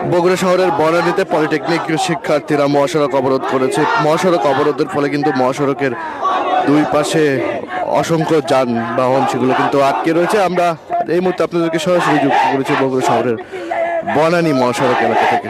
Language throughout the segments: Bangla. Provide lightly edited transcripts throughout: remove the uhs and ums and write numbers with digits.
বগুড়া শহরের বনানীতে পলিটেকনিক শিক্ষার্থীরা মহাসড়ক অবরোধ করেছে। মহাসড়ক অবরোধের ফলে কিন্তু মহাসড়কের দুই পাশে অসংখ্য যানবাহন সেগুলো কিন্তু আটকে রয়েছে। আমরা এই মুহূর্তে আপনাদেরকে সরাসরি যুক্ত করেছি বগুড়া শহরের বনানী মহাসড়ক এলাকা থেকে।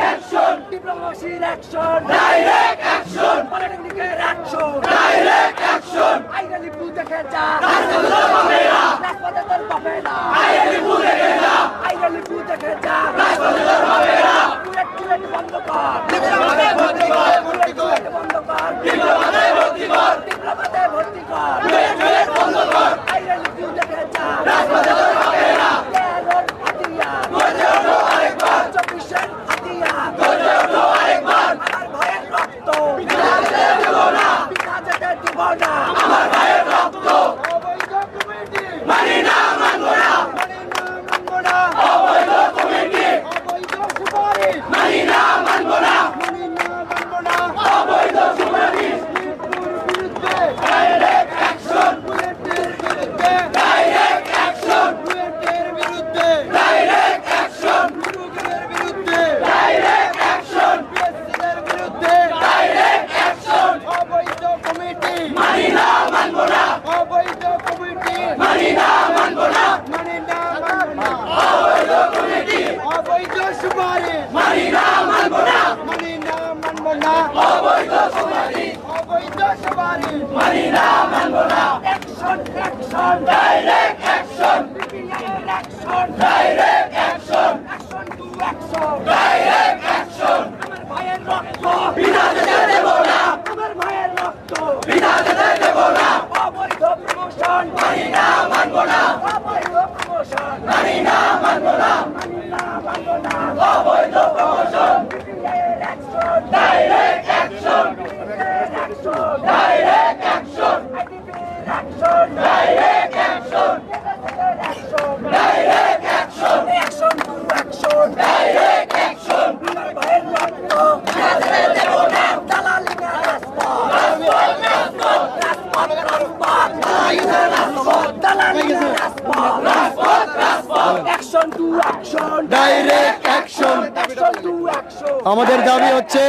আমাদের দাবি হচ্ছে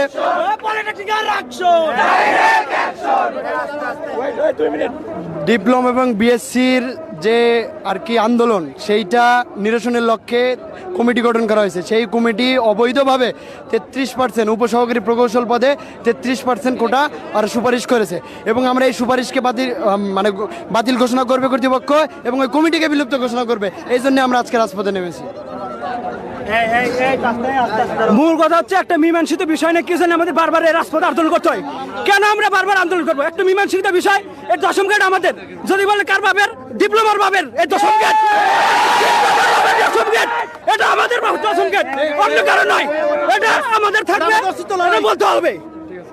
ডিপ্লোমা এবং বিএসসির যে আর কি আন্দোলন সেইটা নিরসনের লক্ষ্যে কমিটি গঠন করা হয়েছে। সেই কমিটি অবৈধভাবে 33% উপসহকারী প্রকৌশল পদে 33% কোটা আর সুপারিশ করেছে এবং আমরা এই সুপারিশকে বাতিল ঘোষণা করবে কর্তৃপক্ষ এবং ওই কমিটিকে বিলুপ্ত ঘোষণা করবে। এই জন্য আমরা আজকে রাজপথে নেমেছি। মূল কথা হচ্ছে একটা মীমাংসিত বিষয় না, কি জন্য আমাদের বারবার এই রাজপথে আন্দোলন করতে হয়? কেন আমরা বারবার আন্দোলন করবো? একটা মীমাংসিত বিষয়, এর দশম গেট আমাদের। যদি বলে কার বাবের, ডিপ্লোমার বাবের, এই দশম গেট এটা আমাদের দশম গেট, অন্য কারণ নয়। এটা আমাদের থাকবে, এটা বলতে হবে।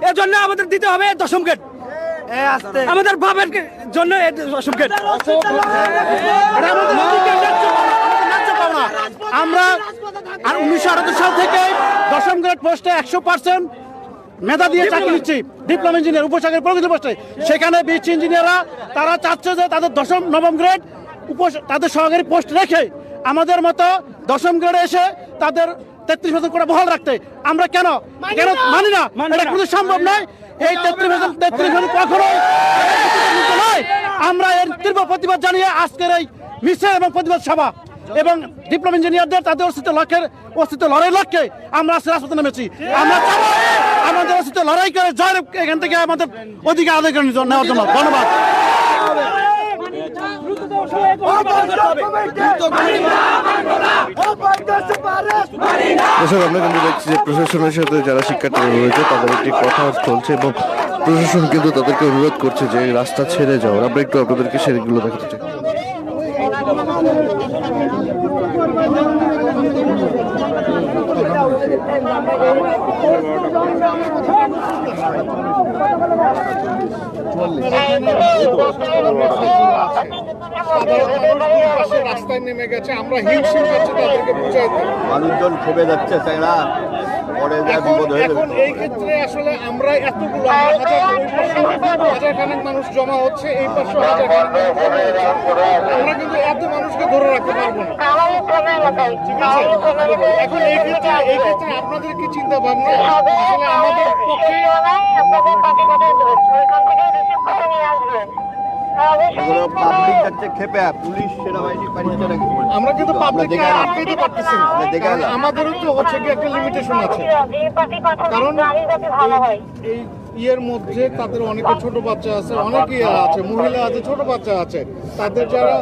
এর জন্য আমাদের দিতে হবে দশম গেট, আমাদের বাবের জন্য দশম গেট। আমরা 1978 সাল থেকে দশম গ্রেড পোস্টে 100% মেধা দিয়ে চাকরি নিচ্ছি, ডিপ্লোমা ইঞ্জিনিয়ার উপসাগরের প্রকৃত পোস্টে। সেখানে বিএসসি ইঞ্জিনিয়াররা তারা চাচ্ছে যে তাদের দশম নবম গ্রেড তাদের সহকারী পোস্ট রেখে আমাদের মতো দশম গ্রেডে এসে তাদের 33% করে বহাল রাখতে। আমরা কেন মানি না, এটা কোনো সম্ভব নয়। এই 33% কখনোই নয়। আমরা এর তীব্র প্রতিবাদ জানিয়ে আজকের এই মিছিল এবং প্রতিবাদ সভা এবং ডিপ্লোমা ইঞ্জিনিয়ারদের তাদের অস্তিত্ব লড়াই লক্ষ্যে আমরা আজকে রাজপথে নেমেছি। আমরা আমাদের অস্তিত্ব লড়াই করে জয় এখান থেকে আমাদের অধিকার আদায় করে নেওয়ার জন্য। ধন্যবাদ। আমরা কিন্তু দেখছি যে প্রশাসনের সাথে যারা শিক্ষার্থীরা রয়েছে তাদের একটি কথা চলছে এবং প্রশাসন কিন্তু তাদেরকে অনুরোধ করছে যে রাস্তা ছেড়ে যাও। আমরা একটু আপনাদেরকে সেগুলো দেখাতে চাই। রাস্তায় নেমে গেছে, আমরা হিমশিম খাচ্ছি তাদেরকে বুঝাইতে। মানুষজন ক্ষোভে যাচ্ছে, এখন এই ক্ষেত্রে আসলে আমরা এতগুলো হাজার খানেক মানুষ জমা হচ্ছে, এই পাশে হাজার খানেক আমরা কিন্তু এত মানুষকে ধরে রাখতে পারবো না। ঠিক আছে, এখন এই ক্ষেত্রে ক্ষেত্রে আপনাদের কি চিন্তা ভাবনা আসলে আমাদের পক্ষে পাবলিক যাচ্ছে খেপে পুলিশ সেনাবাহিনী পাঠিয়েছে নাকি আমরা কিন্তু পাবলিককে আটকাইতে পারতেছি না কারণ আমাদেরও তো হচ্ছে কি একটা লিমিটেশন আছে কারণ এই ইয়ের মধ্যে তাদের অনেকে ছোট বাচ্চা আছে অনেকেই আছে মহিলা আছে ছোট বাচ্চা আছে তাদের যারা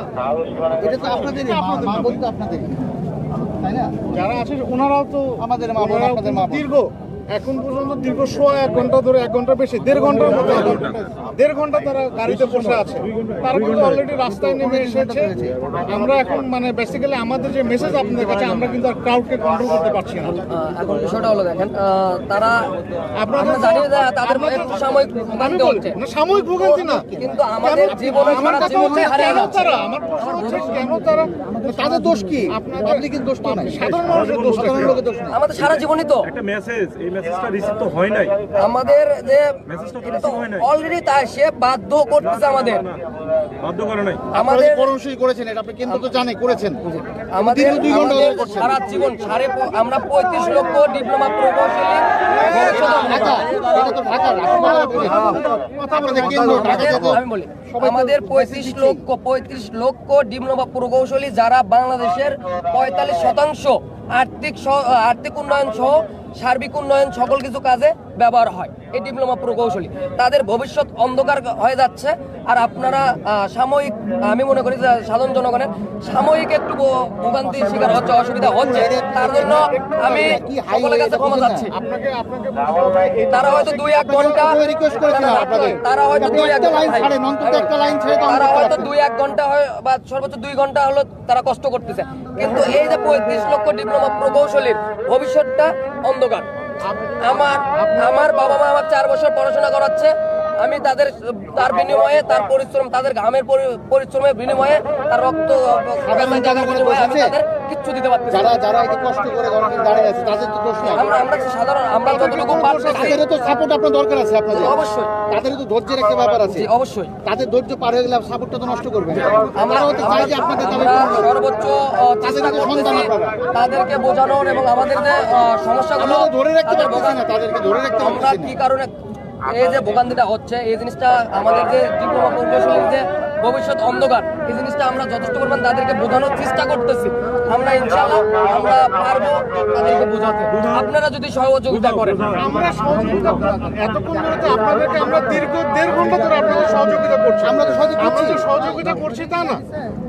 এটা তো আপনাদেরই মা বোন তো আপনাদেরই তাই না যারা আছে ওনারাও তো আমাদের মা বোন, ওনারাও আপনাদের মা বোন। দীর্ঘ এখন পর্যন্ত দীর্ঘ 1 ঘন্টা ধরে 1 ঘন্টা বেশি 1.5 ঘন্টার মতো 1.5 ঘন্টা তারা গাড়িতে বসে আছে তারা কিন্তু অলরেডি রাস্তায় নেমে এসেছে আমরা এখন মানে বেসিক্যালি আমাদের যে মেসেজ আপনাদের কাছে আমরা কিন্তু আর ক্রাউডকে কন্ট্রোল করতে পারছি না এখন বিষয়টা হলো দেখেন তারা আপনাদের আমরা জানি যে তাদের একটু সাময়িক আমি ভোগান্তি বলছি হচ্ছে না সাময়িক ভোগান্তি না কিন্তু আমাদের জীবনে আমার সারা কথা জীবনে হচ্ছে হারিয়ে কেন যাচ্ছে তারা আমার প্রশ্ন হচ্ছে কেন তারা তাদের দোষ কি আপনাদের- পাবলিকের দোষ তো নাই সাধারণ মানুষের দোষ সাধারণ লোকের দোষ নেই আমাদের সারা জীবনই তো একটা মেসেজ এই মেসেজটা রিসিভ তো হয় নাই আমাদের যে মেসেজটা তো এটা তো receive হয় নাই। অলরেডি তাই সে বাধ্য করতেছে আমাদের বাধ্য করে নাই আমাদের কর্মসূচি করেছেন এটা আপনি কেন্দ্র তো জানে করেছেন আমাদের দীর্ঘ 2 ঘন্টা আমাদের ধরে করছেন। সারা জীবন আমরা 35 লক্ষ ডিপ্লোমা প্রকৌশলী ভবিষ্যৎ ঢাকা এটা তো ঢাকা আপনাদের কেন্দ্র ঢাকা যেত আমি বলি আমাদের 35 লক্ষ ডিপ্লোমা প্রকৌশলী যারা বাংলাদেশের 45% আর্থিক উন্নয়ন সহ সার্বিক উন্নয়ন সকল কিছু কাজে ব্যবহার হয় এই ডিপ্লোমা প্রকৌশলী তাদের ভবিষ্যৎ অন্ধকার হয়ে যাচ্ছে আর আপনারা সাময়িক আমি মনে করি যে সাধারণ জনগণের সাময়িক একটু ভোগান্তির শিকার হচ্ছে অসুবিধা হচ্ছে তার জন্য আমি সকলের কাছে ক্ষমা চাচ্ছি আপনাকে বলতে হবে, এই তারা হয়তো 2-1 ঘন্টা রিকোয়েস্ট করেছিলাম আপনাদের তারা হয়তো 2-1 একটা লাইন ছাড়েন অন্তত একটা লাইন ছেড়ে তো তারা আমরা হয়তো 2-1 ঘন্টা হয় বা সর্বোচ্চ 2 ঘন্টা হলো তারা কষ্ট করতেছে কিন্তু এই যে 35 লক্ষ ডিপ্লোমা প্রকৌশলীর ভবিষ্যৎটা অন্ধকার আমার বাবা মা আমার 4 বছর পড়াশোনা করাচ্ছে আমি তার বিনিময়ে তার পরিশ্রম তাদের ঘামের পরিশ্রমের বিনিময়ে তার রক্ত বিনিময়ে আমি তাদের কিচ্ছু দিতে পারতেছি না। যারা এই যে কষ্ট করে গণতন্ত্র দাঁড়িয়ে আছে তাদের তো দোষ নাই আমরা যতটুকু পারতেছি তাদেরও তো সাপোর্ট আপনার দরকার আছে আপনাদের অবশ্যই তাদেরও তো ধৈর্যের একটা ব্যাপার আছে জি অবশ্যই তাদের ধৈর্য পার হয়ে গেলে সাপোর্টটা তো নষ্ট করবেন আমরা হতে চাই যে আপনাদের দাবি আমরা পূরণ হোক। সর্বোচ্চ চেষ্টা তাদের করতেছি সন্তান আপনারা। তাদেরকে বোঝানোর এবং আমাদের যে সমস্যাগুলো আমরা তো ধরে রাখতে তাদের পারতেছি না তাদেরকে ধরে রাখতে আমরা পারতেছি কি না কারণে এই যে ভোগান্তিটা হচ্ছে এই জিনিসটা আমাদের যে ডিপ্লোমা প্রকৌশলীর যে ভবিষ্যৎ অন্ধকার এই জিনিসটা আমরা যথেষ্ট পরিমাণ তাদেরকে বোঝানোর চেষ্টা করতেছি আমরা ইনশাআল্লাহ আমরা পারবো তাদেরকে বোঝাতে আপনারা যদি সহযোগিতা করেন আমরা সহযোগিতা এতক্ষণ ধরে তো আপনাদেরকে আমরা দীর্ঘ 1.5 ঘন্টা ধরে আপনাদের সহযোগিতা করছি আমরা তো সহযোগিতা করছি। আমরা তো সহযোগিতা করছি তা না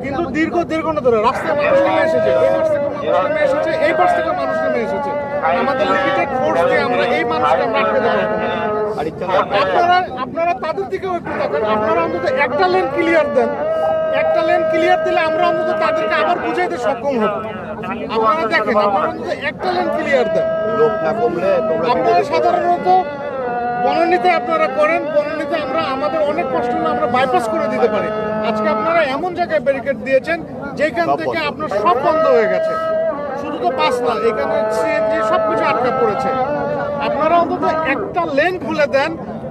কিন্তু দীর্ঘ 1.5 ঘন্টা ধরে রাস্তায় মানুষ নেমে এসেছে এই পাশ থেকে মানুষ নেমে এসেছে আমাদের লিমিটেড ফোর্স দিয়ে আমরা এই মানুষকে আমরা আটকে দেবো আপনারা তাদের দিকেও একটু তাকান আপনারা অন্তত একটা লেন ক্লিয়ার দেন একটা লেন ক্লিয়ার দিলে আমরা অন্তত তাদেরকে আবার বুঝাইতে সক্ষম হব আপনারা দেখেন আপনারা অন্তত একটা লেন ক্লিয়ার দেন লোক না কমলে তোমরা আপনারা সাধারণত বনানীতে আপনারা করেন বনানীতে আমরা আমাদের অনেক কষ্ট হলে আমরা বাইপাস করে দিতে পারি আজকে আপনারা এমন জায়গায় ব্যারিকেড দিয়েছেন যেখান থেকে আপনার সব বন্ধ হয়ে গেছে শুধু তো পাস না এখানে সিএনজি সবকিছু আটকা পড়েছে আপনারা অন্তত একটা লেন খুলে দেন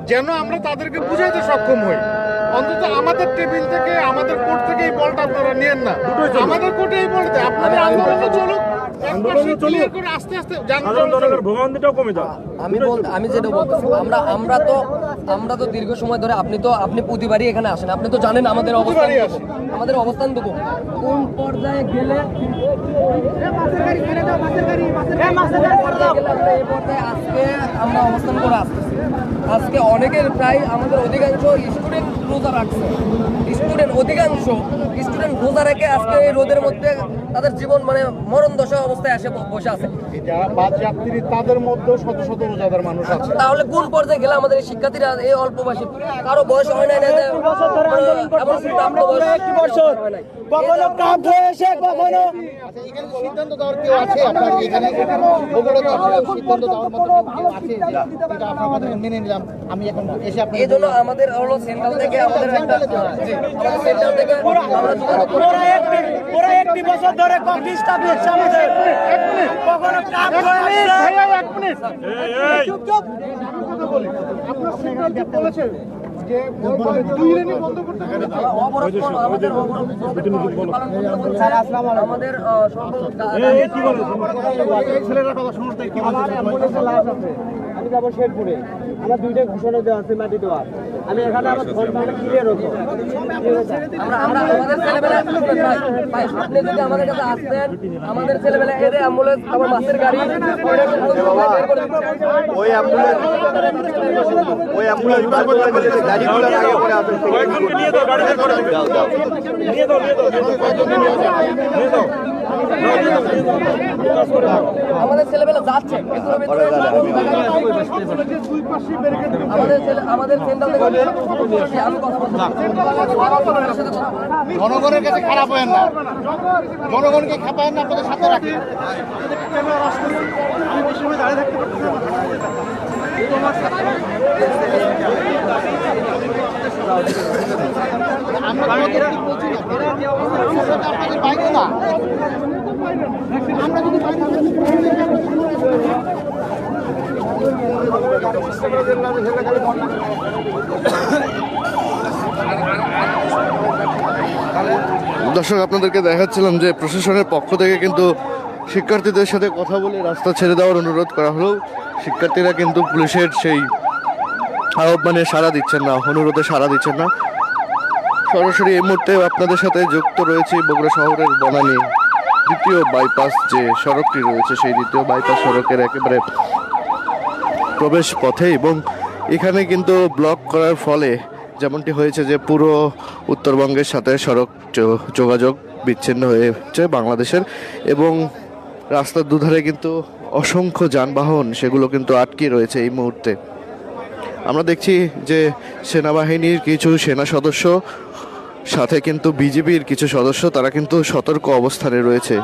যেন আমরা তাদেরকে বুঝাইতে সক্ষম হই অন্তত আমাদের টেবিল থেকে আমাদের কোর্ট থেকে এই বলটা আপনারা নিয়েন না আমাদের কোর্টে এই বলতে আপনাদের আন্দোলন চলুক ক্লিয়ার করে আস্তে আস্তে সাধারণ জনগণের ভোগান্তিটাও কমে যাক আমি যেটা বলতেছি আমরা তো দীর্ঘ সময় ধরে আপনি প্রতিবারই এখানে আসেন আপনি তো জানেন আমাদের অবস্থান প্রতিবারই আসি। আমাদের অবস্থান তো কোন পর্যায়ে গেলে আমরা এই পর্যায়ে আজকে আমরা অবস্থান করে আসতেছি আজকে অনেকের প্রায় আমাদের অধিকাংশ স্টুডেন্ট রোজা রাখছে অধিকাংশ স্টুডেন্ট রোজা রেখে আজকে এই রোদের মধ্যে তাদের জীবন মানে মরণ দশা অবস্থায় এসে বসে আছে যারা বাস যাত্রী তাদের মধ্যেও শত শত রোজাদার মানুষ আছে তাহলে কোন পর্যায়ে গেলে আমাদের এই শিক্ষার্থীরা এই অল্প বয়সে কারো বয়স হয় নাই না যে এমন প্রাপ্ত বয়স হয় নাই। কখনো কাপ হয়েছে কখনো আচ্ছা, এখানে সিদ্ধান্ত দেওয়ার কেউ আছে আপনার এখানে বগুড়া তো আপনার সিদ্ধান্ত দেওয়ার মতো কেউ আছে যেটা আপনার কথা মেনে নিলাম আমি এখন এসে আপনার এই জন্য আমাদের হলো সেন্ট্রাল থেকে আমাদের একটা জি, আমাদের সেন্ট্রাল থেকে আমরা যোগাযোগ করি। ওরা 1 বছর ধরে কফি স্টাফ হচ্ছে আমাদের কখনো কাপ হয়নি ভাইয়া, এক মিনিট। চুপ, চুপ। আমি কথা বলি। আপনার সিদ্ধান্ত বলেছে যে বলবো দুই লেনই বন্ধ করতে হবে। আমাদের আমি যাবো শেরপুরে, আমার দুইটা ঘোষণা দেওয়া আছে মাটি দেওয়ার, আমি এখানে আমার ক্লিয়ার হতো। আমাদের ছেলেবেলা আপনি যদি আমাদের কাছে আসতেন, আমাদের ছেলেবেলা এদের অ্যাম্বুলেন্স, আমার বাসের গাড়ি ওই অ্যাম্বুলেন্স গাড়িগুলো আগে করে আছে। কয়েকজনকে নিয়ে দাও, গাড়ি বের করে দাও। নিয়ে দাও। আমাদের ছেলেবেলা যাচ্ছে কিন্তু আমাদের সেন্টার থেকে আমি কথা বলছি। জনগণের কাছে খারাপ হয় না, জনগণকে খেপায় না, আপনাদের সাথে রাখে। আমরা আপনাদের বাইরে না, আমরা যদি দর্শক, আপনাদেরকে দেখাচ্ছিলাম যে প্রশাসনের পক্ষ থেকে কিন্তু শিক্ষার্থীদের সাথে কথা বলে রাস্তা ছেড়ে দেওয়ার অনুরোধ করা হলেও শিক্ষার্থীরা কিন্তু পুলিশের সেই আহ্বানে সাড়া দিচ্ছেন না, অনুরোধে সাড়া দিচ্ছেন না। সরাসরি এই মুহূর্তে আপনাদের সাথে যুক্ত রয়েছে বগুড়া শহরের বনানী দ্বিতীয় বাইপাস যে সড়কটি রয়েছে, সেই দ্বিতীয় বাইপাস সড়কের একেবারে প্রবেশ পথে, এবং এখানে কিন্তু ব্লক করার ফলে যেমনটি হয়েছে যে পুরো উত্তরবঙ্গের সাথে সড়ক যোগাযোগ বিচ্ছিন্ন হয়েছে বাংলাদেশের, এবং রাস্তার দুধারে কিন্তু অসংখ্য যানবাহন সেগুলো কিন্তু আটকে রয়েছে এই মুহূর্তে। আমরা দেখছি যে সেনাবাহিনীর কিছু সেনা সদস্য সাথে কিন্তু বিজেপির কিছু সদস্য তারা কিন্তু সতর্ক অবস্থানে রয়েছে।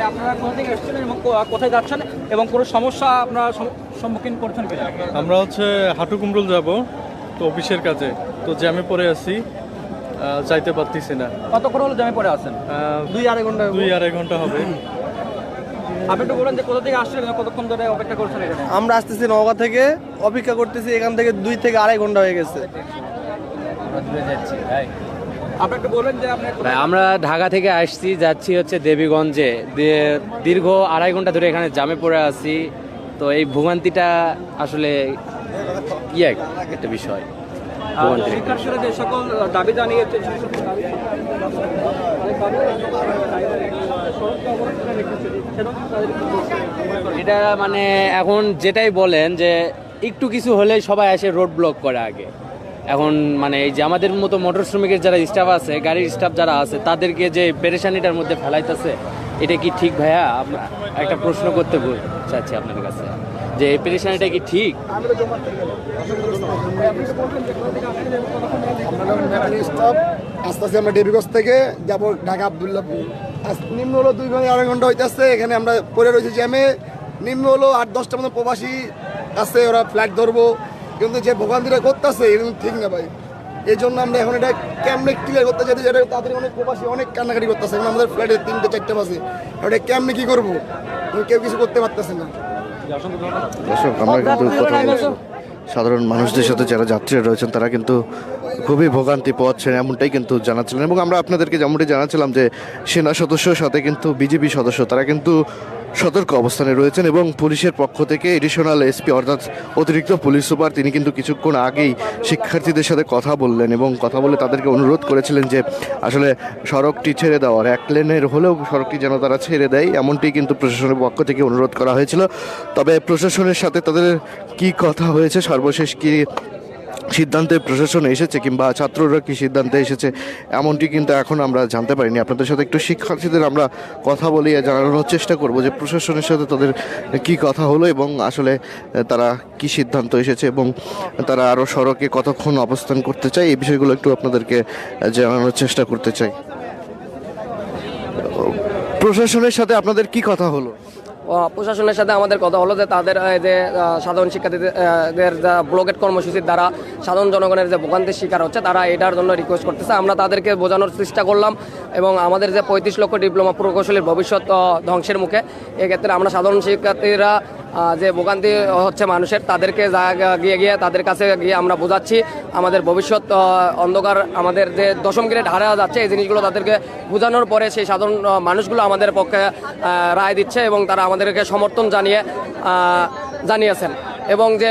আপনারা কোথা থেকে এসেছেন এবং কোথায় যাচ্ছেন এবং কোনো সমস্যা আপনারা সম্মুখীন করছেন কিনা? আমরা হচ্ছে হাটু কুমরুল যাব তো অফিসের কাছে, তো জ্যামে পড়ে আছি, যাইতে পারতেছি না। কতক্ষণ হলো জ্যামে পড়ে আছেন? 2-2.5 ঘন্টা হবে। আপনি একটু বলেন যে কোথা থেকে আসছেন, কতক্ষণ ধরে অপেক্ষা করছেন এখানে? আমরা আসতেছি নওগাঁ থেকে, অপেক্ষা করতেছি এখান থেকে 2 থেকে 2.5 ঘন্টা হয়ে গেছে। আপনি একটু বলেন যে আপনি আমরা ঢাকা থেকে আসছি, যাচ্ছি হচ্ছে দেবীগঞ্জে, দীর্ঘ 2.5 ঘন্টা ধরে এখানে জামে পড়ে আছি। তো এই ভোগান্তিটা আসলে একটা বিষয়। শিক্ষার্থীরা যে সকল দাবি জানিয়েছে এটা মানে এখন যেটাই বলেন যে একটু কিছু হলেই সবাই এসে রোড ব্লক করে আগে। এখন মানে এই যে আমাদের মতো মোটর শ্রমিকের যারা স্টাফ আছে, গাড়ির স্টাফ যারা আছে, তাদেরকে যে পেরেশানিটার মধ্যে ফেলাইতেছে, এটা কি ঠিক ভাইয়া? একটা প্রশ্ন করতে চাচ্ছি আপনার কাছে যে এই পেরেশানিটা কি ঠিক? আস্তে আস্তে আমরা দেবীগঞ্জ থেকে যাবো ঢাকা আব্দুল্লাহপুর। নিম্ন হলো 2-2.5 ঘন্টা হইতেছে, এখানে আমরা পড়ে রয়েছি জ্যামে। নিম্ন হলো 8-10টা মতো প্রবাসী আছে, ওরা ফ্লাইট ধরবো, কিন্তু যে ভোগান্তিটা করতেছে এটা ঠিক না ভাই। এই জন্য আমরা এখন এটা কেমনে ক্লিয়ার করতে চাইছি, যেটা তাদের অনেক প্রবাসী অনেক কান্নাকাটি করতেছে। এখন আমাদের ফ্লাইটে 3-4টা বাজে, ওটা কেমনে কি করবো, কেউ কিছু করতে পারতেছে না। দর্শক, আমরা কিন্তু কথা বলছি সাধারণ মানুষদের সাথে, যারা যাত্রীরা রয়েছেন তারা কিন্তু খুবই ভোগান্তি পাচ্ছেন এমনটাই কিন্তু জানাচ্ছিলেন। এবং আমরা আপনাদেরকে যেমনটি জানাচ্ছিলাম যে সেনা সদস্যর সাথে কিন্তু বিজেপি সদস্য তারা কিন্তু সতর্ক অবস্থানে রয়েছেন, এবং পুলিশের পক্ষ থেকে এডিশনাল এসপি অর্থাৎ অতিরিক্ত পুলিশ সুপার তিনি কিন্তু কিছুক্ষণ আগেই শিক্ষার্থীদের সাথে কথা বললেন এবং কথা বলে তাদেরকে অনুরোধ করেছিলেন যে আসলে সড়কটি ছেড়ে দেওয়ার, 1 লেনের হলেও সড়কটি যেন তারা ছেড়ে দেয়, এমনটি কিন্তু প্রশাসনের পক্ষ থেকে অনুরোধ করা হয়েছিল। তবে প্রশাসনের সাথে তাদের কি কথা হয়েছে, সর্বশেষ কি সিদ্ধান্তে প্রশাসন এসেছে কিংবা ছাত্ররা কি সিদ্ধান্তে এসেছে এমনটি কিন্তু এখন আমরা জানতে পারিনি। আপনাদের সাথে একটু শিক্ষার্থীদের আমরা কথা বলিয়ে জানানোর চেষ্টা করব যে প্রশাসনের সাথে তাদের কি কথা হলো এবং আসলে তারা কি সিদ্ধান্ত এসেছে এবং তারা আরও সড়কে কতক্ষণ অবস্থান করতে চায় এই বিষয়গুলো একটু আপনাদেরকে জানানোর চেষ্টা করতে চাই। প্রশাসনের সাথে আপনাদের কি কথা হলো? প্রশাসনের সাথে আমাদের কথা হলো যে তাদের যে সাধারণ শিক্ষার্থীদের ব্লকেট কর্মসূচির দ্বারা সাধারণ জনগণের যে ভোগান্তির শিকার হচ্ছে তারা এটার জন্য রিকোয়েস্ট করতেছে। আমরা তাদেরকে বোঝানোর চেষ্টা করলাম এবং আমাদের যে 35 লক্ষ ডিপ্লোমা প্রকৌশলীর ভবিষ্যৎ ধ্বংসের মুখে, এক্ষেত্রে আমরা সাধারণ শিক্ষার্থীরা যে ভোগান্তি হচ্ছে মানুষের তাদেরকে গিয়ে তাদের কাছে গিয়ে আমরা বোঝাচ্ছি আমাদের ভবিষ্যৎ অন্ধকার, আমাদের যে দশম গ্রেড হারা যাচ্ছে এই জিনিসগুলো তাদেরকে বোঝানোর পরে সেই সাধারণ মানুষগুলো আমাদের পক্ষে রায় দিচ্ছে এবং তারা আমাদেরকে সমর্থন জানিয়েছেন। এবং যে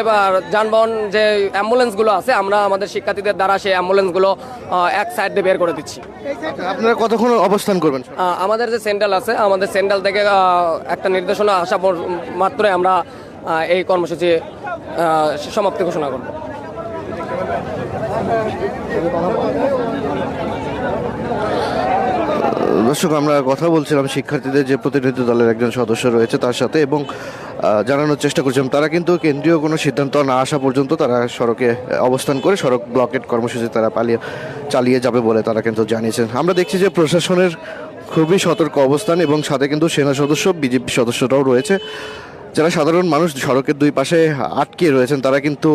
যানবাহন যে অ্যাম্বুলেন্সগুলো আছে আমরা আমাদের শিক্ষার্থীদের দ্বারা সেই অ্যাম্বুলেন্সগুলো এক সাইড দিয়ে বের করে দিচ্ছি। আপনারা কতক্ষণ অবস্থান করবেন? আমাদের যে সেন্ট্রাল আছে, আমাদের সেন্ট্রাল থেকে একটা নির্দেশনা আসা মাত্রই আমরা এই কর্মসূচি সমাপ্তি ঘোষণা করব। দর্শক, আমরা কথা বলছিলাম শিক্ষার্থীদের যে প্রতিনিধি দলের একজন সদস্য রয়েছে তার সাথে এবং জানানোর চেষ্টা করছিলাম তারা কিন্তু কেন্দ্রীয় কোনো সিদ্ধান্ত না আসা পর্যন্ত তারা সড়কে অবস্থান করে সড়ক ব্লকেট কর্মসূচি তারা চালিয়ে যাবে বলে তারা কিন্তু জানিয়েছেন। আমরা দেখছি যে প্রশাসনের খুবই সতর্ক অবস্থান এবং সাথে কিন্তু সেনা সদস্য, বিজেপি সদস্যরাও রয়েছে। যারা সাধারণ মানুষ সড়কের দুই পাশে আটকে রয়েছেন তারা কিন্তু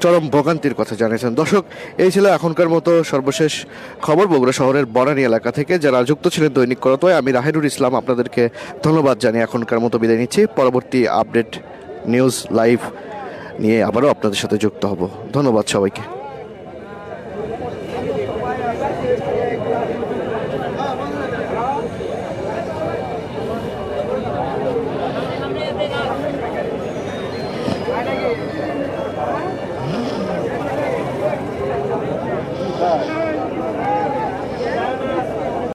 চরম ভোগান্তির কথা জানিয়েছেন। দর্শক, এই ছিল এখনকার মতো সর্বশেষ খবর বগুড়া শহরের বনানী এলাকা থেকে। যারা যুক্ত ছিলেন দৈনিক করতোয়, আমি রাহেনুর ইসলাম আপনাদেরকে ধন্যবাদ জানিয়ে এখনকার মতো বিদায় নিচ্ছি। পরবর্তী আপডেট নিউজ লাইভ নিয়ে আবারও আপনাদের সাথে যুক্ত হব। ধন্যবাদ সবাইকে।